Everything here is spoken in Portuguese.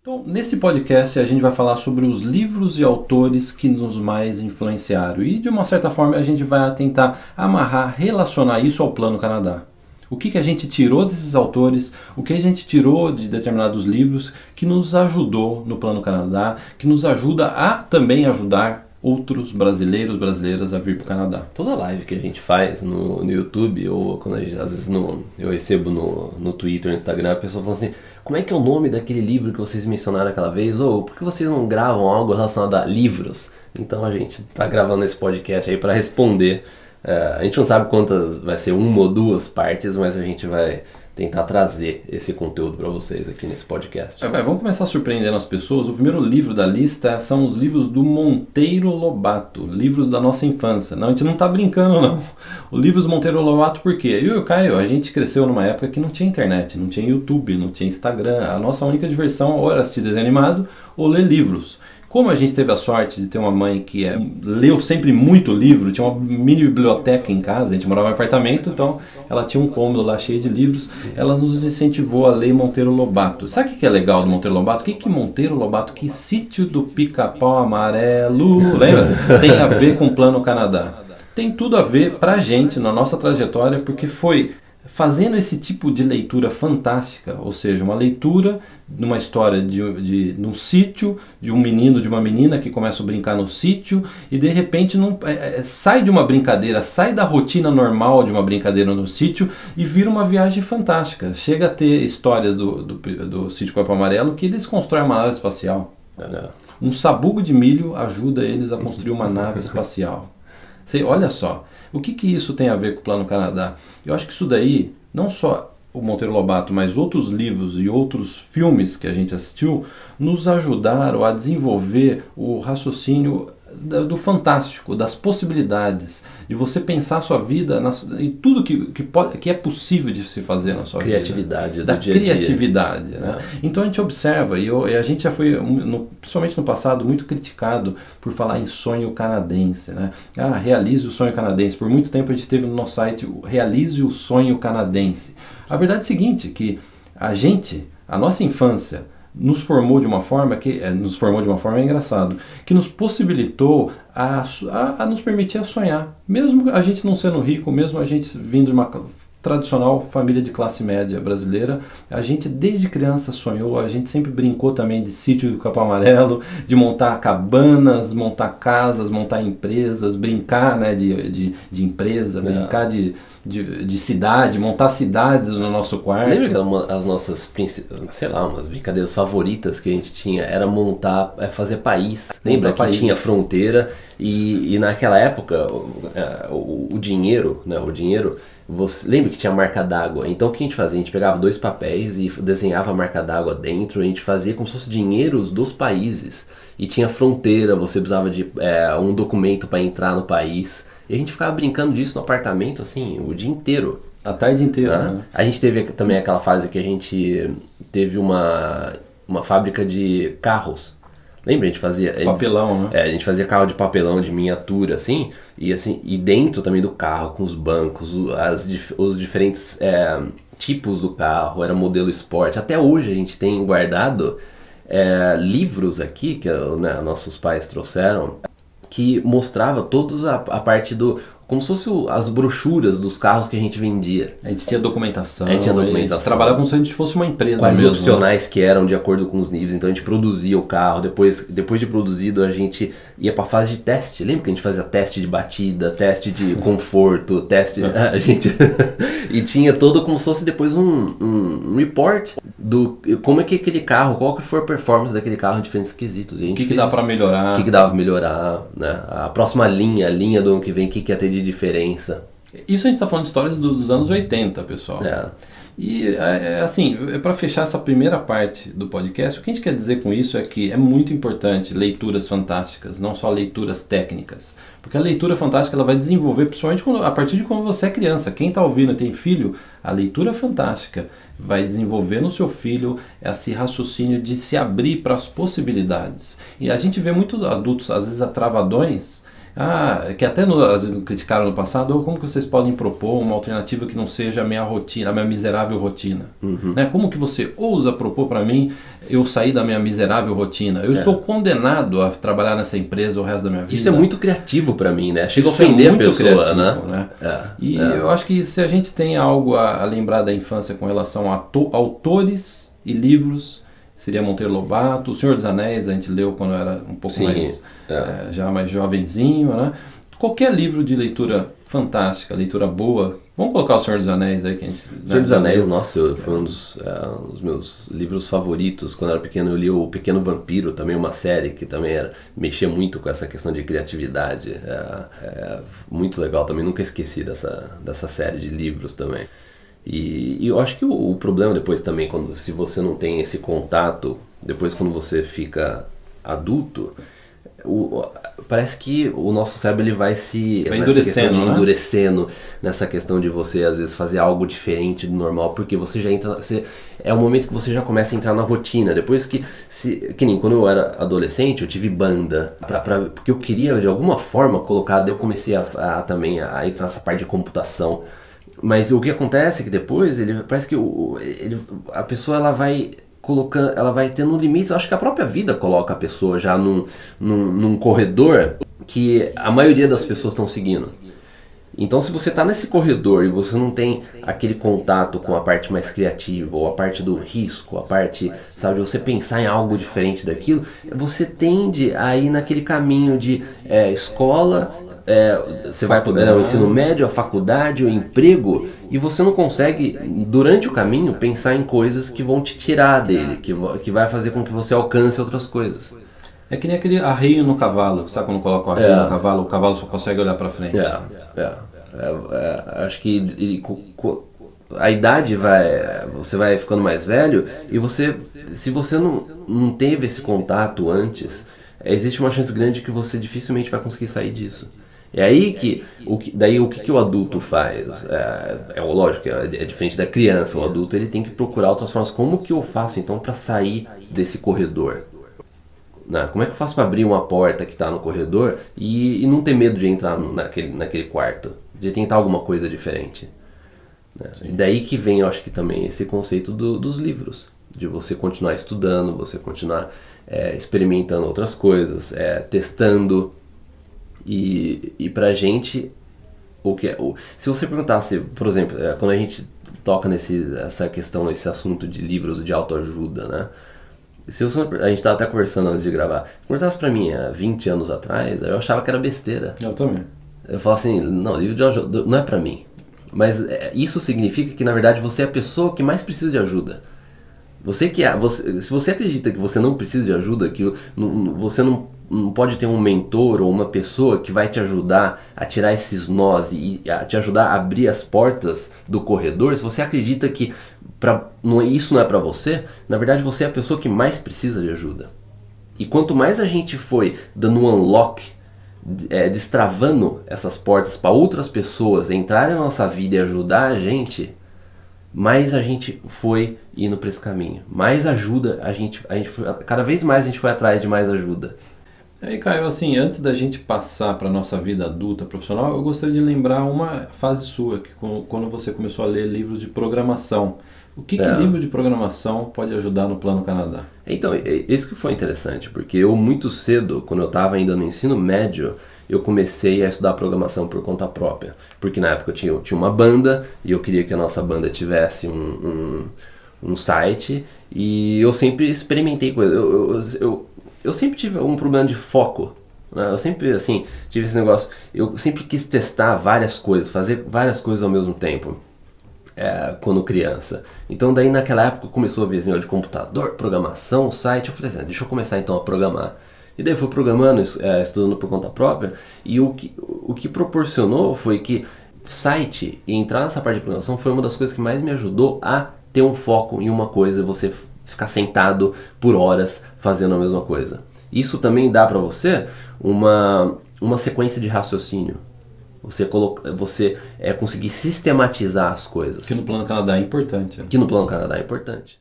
Então, nesse podcast a gente vai falar sobre os livros e autores que nos mais influenciaram e, de uma certa forma, a gente vai tentar amarrar, relacionar isso ao Plano Canadá. O que a gente tirou desses autores, o que a gente tirou de determinados livros que nos ajudou no Plano Canadá, que nos ajuda a também ajudar outros brasileiros, brasileiras a vir para o Canadá. Toda live que a gente faz no YouTube, ou quando às vezes eu recebo no Twitter, no Instagram, a pessoa fala assim: como é que é o nome daquele livro que vocês mencionaram aquela vez? Ou por que vocês não gravam algo relacionado a livros? Então a gente está gravando esse podcast aí para responder. A gente não sabe quantas, vai ser uma ou duas partes, mas a gente vai tentar trazer esse conteúdo para vocês aqui nesse podcast. Vamos começar surpreendendo as pessoas. O primeiro livro da lista são os livros do Monteiro Lobato, livros da nossa infância. Não, a gente não está brincando, não. O livros Monteiro Lobato, por quê? Eu e o Caio, a gente cresceu numa época que não tinha internet, não tinha YouTube, não tinha Instagram. A nossa única diversão ou era assistir desenho animado ou ler livros. Como a gente teve a sorte de ter uma mãe que leu sempre muito livro, tinha uma mini biblioteca em casa, a gente morava em apartamento, então ela tinha um cômodo lá cheio de livros, ela nos incentivou a ler Monteiro Lobato. Sabe o que é legal do Monteiro Lobato? O que Monteiro Lobato, que Sítio do Pica-Pau Amarelo, lembra? Tem a ver com o Plano Canadá. Tem tudo a ver pra gente, na nossa trajetória, porque foi fazendo esse tipo de leitura fantástica, ou seja, uma leitura numa história num sítio, de um menino, de uma menina que começa a brincar no sítio e de repente sai de uma brincadeira, sai da rotina normal de uma brincadeira no sítio e vira uma viagem fantástica. Chega a ter histórias do Sítio Pica-Pau Amarelo que eles constroem uma nave espacial. Um sabugo de milho ajuda eles a construir uma nave espacial. Olha só, o que isso tem a ver com o Plano Canadá? Eu acho que isso daí, não só o Monteiro Lobato, mas outros livros e outros filmes que a gente assistiu, nos ajudaram a desenvolver o raciocínio do fantástico, das possibilidades, de você pensar a sua vida em tudo que é possível de se fazer na sua criatividade vida. Do dia a dia. Criatividade. Né? Então a gente observa, e a gente já foi, principalmente no passado, muito criticado por falar em sonho canadense. Né? Realize o sonho canadense. Por muito tempo a gente teve no nosso site Realize o sonho canadense. A verdade é a seguinte, que a nossa infância, nos formou de uma forma é engraçado, que nos possibilitou a nos permitir a sonhar, mesmo a gente não sendo rico, mesmo a gente vindo de uma tradicional família de classe média brasileira, a gente desde criança sonhou, a gente sempre brincou também de Sítio do Pica-Pau Amarelo, de montar cabanas, montar casas, montar empresas, brincar, né, de empresa, brincar de cidade, montar cidades no nosso quarto. Lembra que as nossas, umas brincadeiras favoritas que a gente tinha era fazer país. Lembra que tinha fronteira e naquela época o dinheiro, né, lembra que tinha marca d'água? Então o que a gente fazia? A gente pegava 2 papéis e desenhava a marca d'água dentro, a gente fazia como se fossem dinheiros dos países. E tinha fronteira, você precisava de um documento para entrar no país. E a gente ficava brincando disso no apartamento, assim, o dia inteiro. A tarde inteira. Né? A gente teve também aquela fase que a gente teve uma fábrica de carros. Lembra? A gente fazia... Papelão, né? A gente fazia carro de papelão, de miniatura, assim. E dentro também do carro, com os bancos, os diferentes tipos do carro, era modelo esporte. Até hoje a gente tem guardado livros aqui, que nossos pais trouxeram, que mostrava todos a parte como se fosse as brochuras dos carros que a gente vendia. A gente tinha documentação. A gente trabalhava como se a gente fosse uma empresa quais mesmo. Opcionais que eram de acordo com os níveis. Então a gente produzia o carro. Depois de produzido, a gente ia para a fase de teste. Lembra que a gente fazia teste de batida, teste de conforto, teste... E tinha todo como se fosse depois um report do como é que aquele carro, qual que foi a performance daquele carro em diferentes quesitos. O que dá para melhorar. O que dava para melhorar, né? A próxima linha, a linha do ano que vem, o que ia ter de diferença. Isso a gente está falando de histórias dos anos 80, pessoal. E assim, para fechar essa primeira parte do podcast, o que a gente quer dizer com isso é que é muito importante leituras fantásticas, não só leituras técnicas. Porque a leitura fantástica ela vai desenvolver, principalmente a partir de quando você é criança. Quem está ouvindo e tem filho, a leitura fantástica vai desenvolver no seu filho esse raciocínio de se abrir para as possibilidades. E a gente vê muitos adultos, às vezes, atravadões, Que até às vezes criticaram no passado, como que vocês podem propor uma alternativa que não seja a minha rotina, a minha miserável rotina? Né? Como que você ousa propor para mim eu sair da minha miserável rotina? Eu estou condenado a trabalhar nessa empresa o resto da minha vida. Isso é muito criativo para mim, né? Chega a ofender a pessoa, criativo, né? Eu acho que se a gente tem algo a lembrar da infância com relação a autores e livros, seria Monteiro Lobato. O Senhor dos Anéis a gente leu quando eu era um pouco já mais jovenzinho, né? Qualquer livro de leitura fantástica, leitura boa. Vamos colocar o Senhor dos Anéis aí que a gente... Senhor dos Anéis, nossa, foi um dos meus livros favoritos. Quando eu era pequeno eu li O Pequeno Vampiro, também uma série que também mexia muito com essa questão de criatividade. Muito legal também, nunca esqueci dessa série de livros também. E eu acho que o problema depois também, se você não tem esse contato, depois quando você fica adulto, parece que o nosso cérebro ele vai endurecendo nessa questão de você às vezes fazer algo diferente do normal, porque você já entra, é o momento que você já começa a entrar na rotina. Depois que nem quando eu era adolescente eu tive banda, porque eu queria de alguma forma colocar, daí eu comecei também a entrar nessa parte de computação. Mas o que acontece é que depois parece que a pessoa ela vai colocando, ela vai tendo limites. Eu acho que a própria vida coloca a pessoa já num corredor que a maioria das pessoas estão seguindo. Então se você está nesse corredor e você não tem aquele contato com a parte mais criativa, ou a parte do risco, a parte, sabe, de você pensar em algo diferente daquilo, você tende a ir naquele caminho de escola, você vai poder o ensino médio, a faculdade, o emprego, e você não consegue, durante o caminho, pensar em coisas que vão te tirar dele, que vai fazer com que você alcance outras coisas. É que nem aquele arreio no cavalo, sabe quando coloca o arreio no cavalo, o cavalo só consegue olhar pra frente. Acho que a idade você vai ficando mais velho, e se você não teve esse contato antes, existe uma chance grande que você dificilmente vai conseguir sair disso. É aí que o que o adulto faz? Lógico, é diferente da criança. O adulto ele tem que procurar outras formas. Como que eu faço então para sair desse corredor? Como é que eu faço para abrir uma porta que está no corredor e não ter medo de entrar naquele quarto? De tentar alguma coisa diferente? E daí que vem, eu acho que também, esse conceito dos livros. De você continuar estudando, você continuar experimentando outras coisas, testando. E pra gente, se você perguntasse, por exemplo, quando a gente toca essa questão, esse assunto de livros de autoajuda, né? A gente estava até conversando antes de gravar. Se perguntasse pra mim há 20 anos atrás, eu achava que era besteira. Eu também. Eu falava assim, não, livro de autoajuda não é pra mim. Mas isso significa que na verdade você é a pessoa que mais precisa de ajuda. Se você acredita que você não precisa de ajuda, que você não pode ter um mentor ou uma pessoa que vai te ajudar a tirar esses nós e a te ajudar a abrir as portas do corredor, se você acredita que isso não é pra você, na verdade você é a pessoa que mais precisa de ajuda. E quanto mais a gente foi dando um unlock, destravando essas portas para outras pessoas entrarem na nossa vida e ajudar a gente, mais a gente foi indo para esse caminho. Mais ajuda, cada vez mais a gente foi atrás de mais ajuda. Aí, Caio, assim, antes da gente passar para a nossa vida adulta, profissional, eu gostaria de lembrar uma fase sua, que quando você começou a ler livros de programação. O que livro de programação pode ajudar no Plano Canadá? Então, isso que foi interessante, porque eu muito cedo, quando eu estava ainda no ensino médio, eu comecei a estudar programação por conta própria. Porque na época eu tinha uma banda, e eu queria que a nossa banda tivesse um site, e eu sempre experimentei coisas. Eu sempre tive um problema de foco, né? Eu sempre, assim, tive esse negócio, eu sempre quis testar várias coisas, fazer várias coisas ao mesmo tempo. Quando criança. Então daí naquela época começou a ver esse negócio de computador, programação, site. Eu falei assim, deixa eu começar então a programar. E daí eu fui programando, estudando por conta própria. E o que proporcionou foi que site e entrar nessa parte de programação foi uma das coisas que mais me ajudou a ter um foco em uma coisa, você ficar sentado por horas fazendo a mesma coisa. Isso também dá para você uma sequência de raciocínio. Você conseguir sistematizar as coisas. Que no Plano Canadá é importante. Que no Plano Canadá é importante.